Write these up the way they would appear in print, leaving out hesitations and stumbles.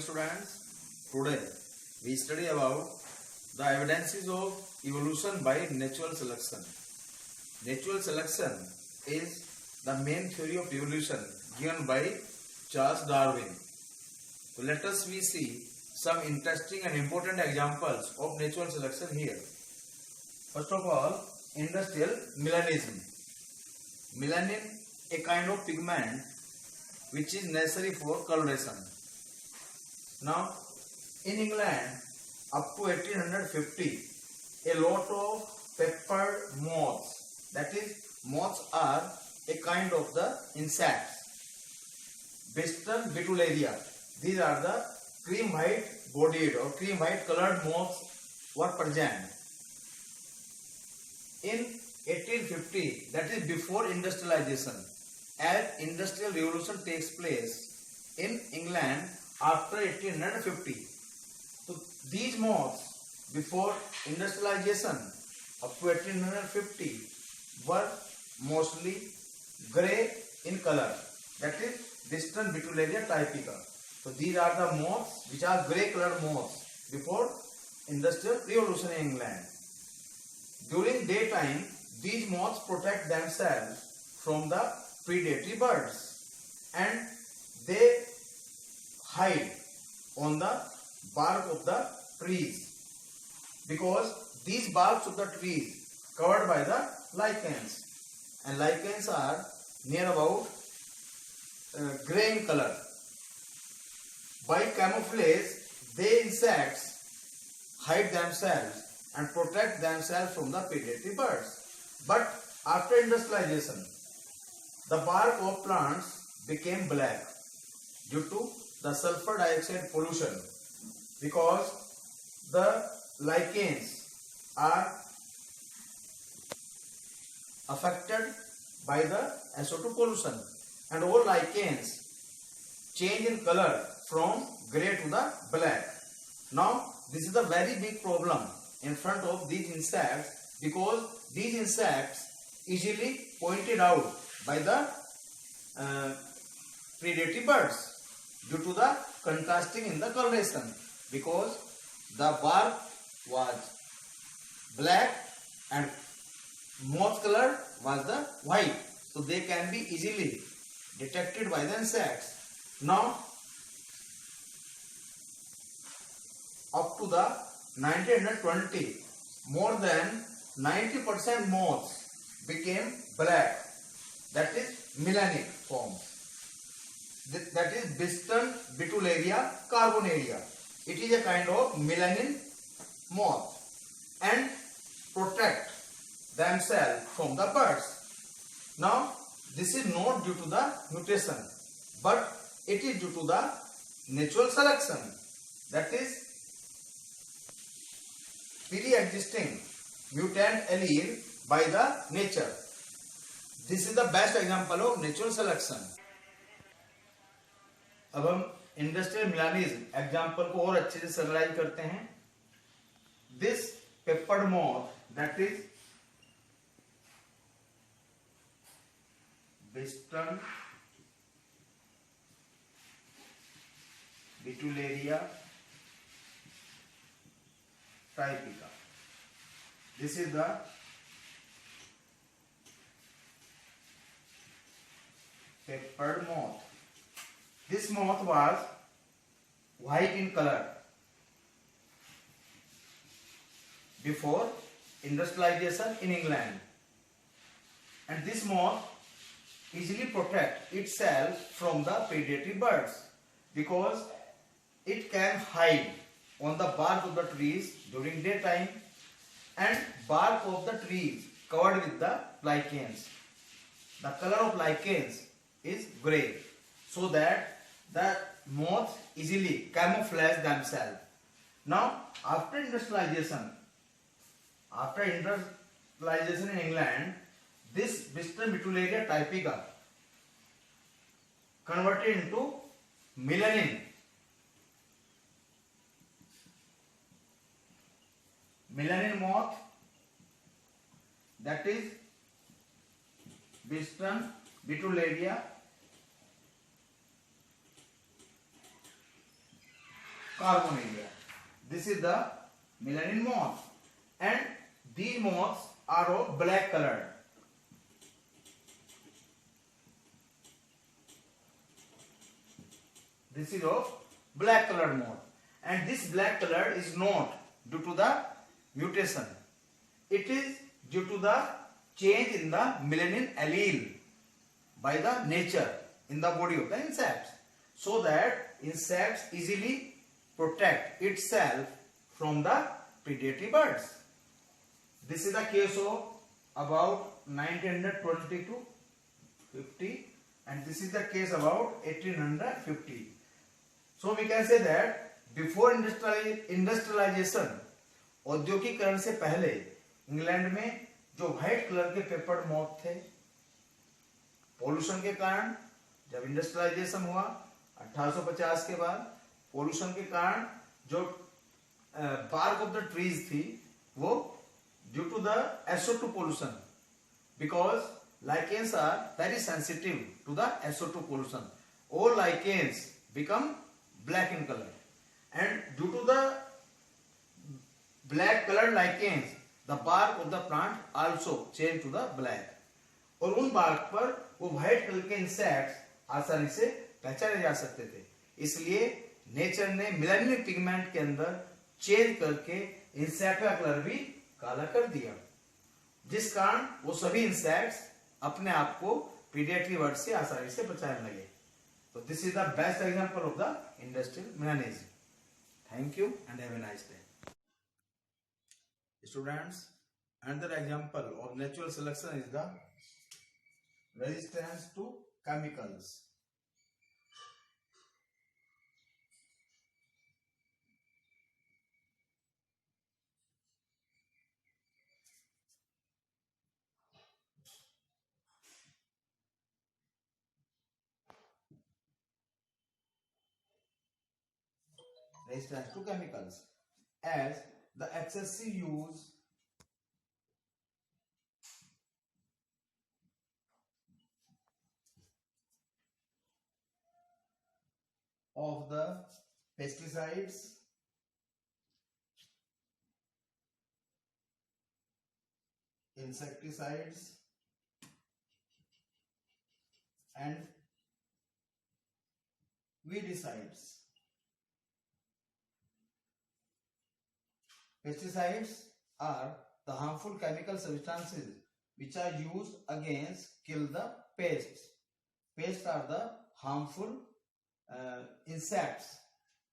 students, today we study about the evidences of evolution by natural selection. Natural selection is the main theory of evolution given by Charles Darwin. So let us see some interesting and important examples of natural selection here. First of all, industrial melanism. Melanin, a kind of pigment which is necessary for coloration. Now, in England, up to 1850, a lot of peppered moths, that is, moths are a kind of the insects, Biston Betullaria. These are the cream white bodied or cream white colored moths were present. In 1850, that is before industrialization, as industrial revolution takes place in England after 1850. So these moths before industrialization up to 1850 were mostly grey in color, that is Biston Betullaria typica. So these are the moths which are grey colored moths before industrial revolution in England. During daytime, these moths protect themselves from the predatory birds and they hide on the bark of the trees, because these barks of the trees covered by the lichens, and lichens are near about grey in color. By camouflage, they insects hide themselves and protect themselves from the predatory birds. But after industrialization, the bark of plants became black due to the sulfur dioxide pollution, because the lichens are affected by the SO2 pollution, and all lichens change in color from grey to the black. Now this is a very big problem in front of these insects, because these insects easily pointed out by the predatory birds due to the contrasting in the coloration, because the bark was black and moth color was the white, so they can be easily detected by the insects. Now up to the 1920, more than 90% moths became black, that is melanic forms. That is Biston Betullaria carbonaria. It is a kind of melanin moth and protect themselves from the birds. Now this is not due to the mutation, but it is due to the natural selection, that is pre-existing mutant allele by the nature. This is the best example of natural selection. अब हम industrial मिलानिज्म example को और अच्छे से सरलाइज करते हैं. This peppered moth, that is Biston Betullaria typica. This is the peppered moth. This moth was white in color before industrialization in England, and this moth easily protect itself from the predatory birds because it can hide on the bark of the trees during daytime, and bark of the trees covered with the lichens. The color of lichens is grey, so that the moths easily camouflage themselves. Now after industrialization in England, this Biston Betullaria typica converted into melanin moth, that is Biston Betullaria Carbonaria. This is the melanin moth, and these moths are of black colored. This is of black colored moth, and this black color is not due to the mutation. It is due to the change in the melanin allele by the nature in the body of the insects, so that insects easily protect itself from the predatory birds. This is the case of about 1920 to 50, and this is the case about 1850. So we can say that before industrialization, औद्योगिकरण से पहले England में जो white colour के peppered moth थे, pollution के कारण जब इंडस्ट्रियलाइजेशन हुआ 1850 के बाद, पोल्यूशन के कारण जो बार्क ऑफ द ट्रीज थी वो due to the SO2 pollution, because lichens are very sensitive to the SO2 pollution. All lichens become black in color, and due to the black colored lichens, the bark of the plant also change to the black. और उन bark पर वो white colour के insects आसानी से पहचाने जा सकते थे, इसलिए नेचर ने मेलानिन पिगमेंट के अंदर चेंज करके इंसेक्ट का कलर भी काला कर दिया, जिस कारण वो सभी इंसेक्ट्स अपने आप को प्रीडेटरी बर्ड से आसानी से बचाने लगे. तो this is the best example of the industrial melanism. Thank you and have a nice day. Students, another example of natural selection is the resistance to chemicals. Resistance to chemicals, as the excessive use of the pesticides, insecticides and weedicides. Pesticides are the harmful chemical substances which are used against kill the pests. Pests are the harmful insects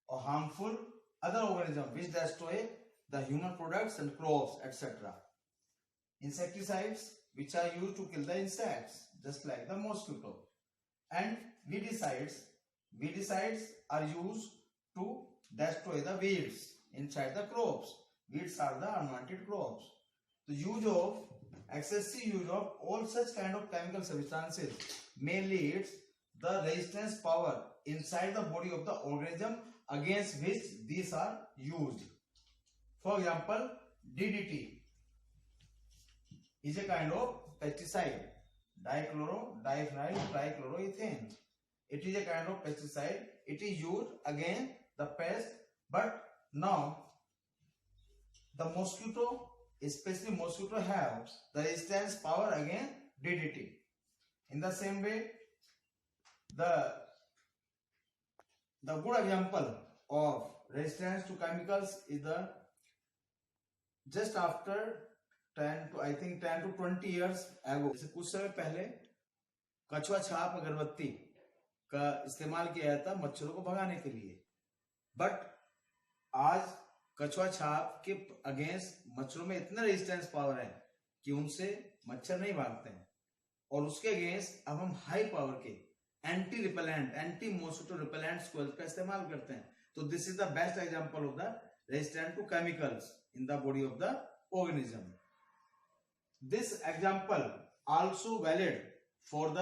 or harmful other organisms which destroy the human products and crops, etc. Insecticides which are used to kill the insects, just like the mosquito. And weedicides are used to destroy the weeds inside the crops. Weeds are the unwanted crops. The excessive use of all such kind of chemical substances may lead the resistance power inside the body of the organism against which these are used. For example, DDT is a kind of pesticide, dichloro-diphenyl trichloroethane. It is a kind of pesticide. It is used against the pest, but now the mosquito, especially mosquito, have the resistance power against DDT. In the same way, the good example of resistance to chemicals is the just after 10 to 20 years ago. जैसे कुछ समय पहले कछुआ छाप अगरबत्ती का इस्तेमाल किया जाता मच्छरों को भगाने के लिए, बट आज कछुआ छाप के अगेंस्ट मच्छरों में इतना रेजिस्टेंस पावर है कि उनसे मच्छर नहीं भागते हैं, और उसके अगेंस्ट अब हम हाई पावर के anti repellent, anti mosquito repellents का इस्तेमाल करते हैं. तो this is the best example of the resistant to chemicals in the body of the organism. This example also valid for the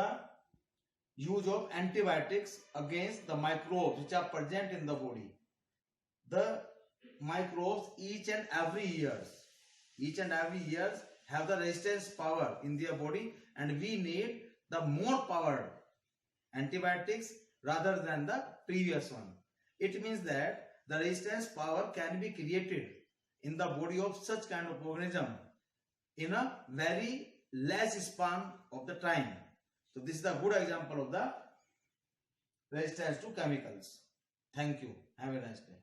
use of antibiotics against the microbes which are present in the body. The microbes each and every years have the resistance power in their body, and we need the more powered antibiotics rather than the previous one. It means that the resistance power can be created in the body of such kind of organism in a very less span of the time. So this is the good example of the resistance to chemicals. Thank you. Have a nice day.